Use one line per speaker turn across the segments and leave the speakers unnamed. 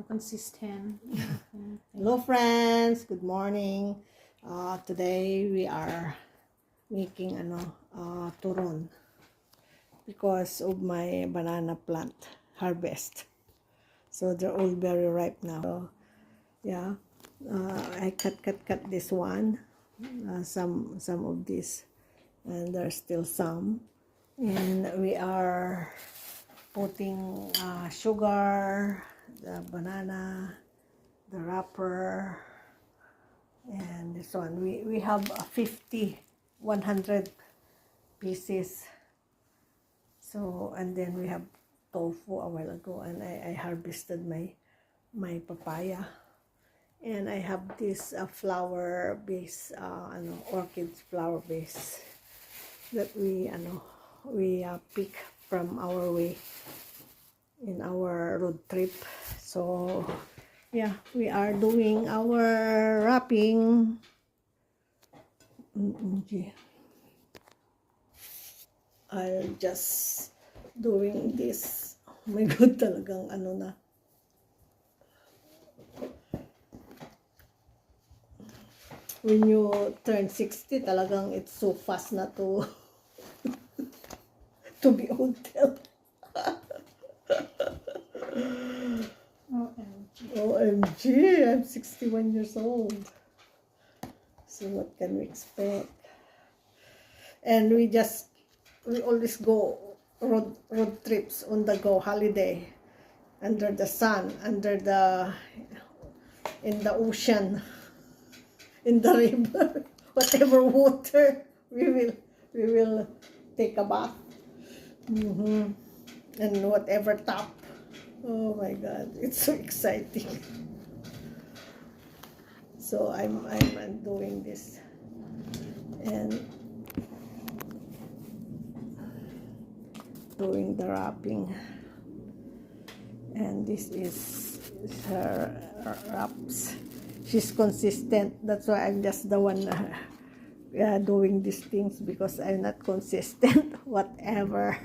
become consistent.
Hello friends, good morning. Today we are making turon because of my banana plant harvest. So they're all very ripe now. So, yeah, I cut this one, some of this, and there's still some. And we are putting sugar, the banana, the wrapper, and this one. We have 100 pieces. So, and then we have tofu a while ago, and I harvested my papaya. And I have this flower base, orchid flower base that we pick from our way in our road trip. So yeah, we are doing our wrapping. I'll just doing this. Oh my God, talagang na. When you turn 60, talagang it's so fast na to to be old. OMG, I'm 61 years old. So what can we expect? And we always go road trips, on the go holiday, under the sun, in the ocean, in the river, whatever water, we will take a bath. And whatever top. Oh my God, it's so exciting. So I'm doing this and doing the wrapping, and this is her wraps. She's consistent. That's why I'm just the one doing these things, because I'm not consistent. Whatever.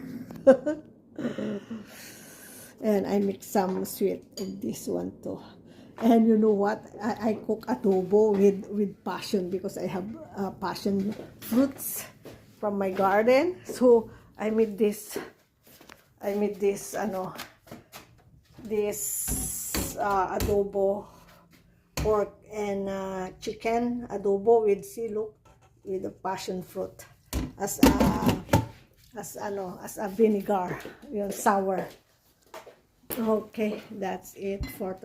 And I mix some sweet of this one too. And you know what? I cook adobo with passion, because I have passion fruits from my garden. So I made this adobo, pork and chicken adobo with silok, with the passion fruit as a vinegar, sour. Okay, that's it for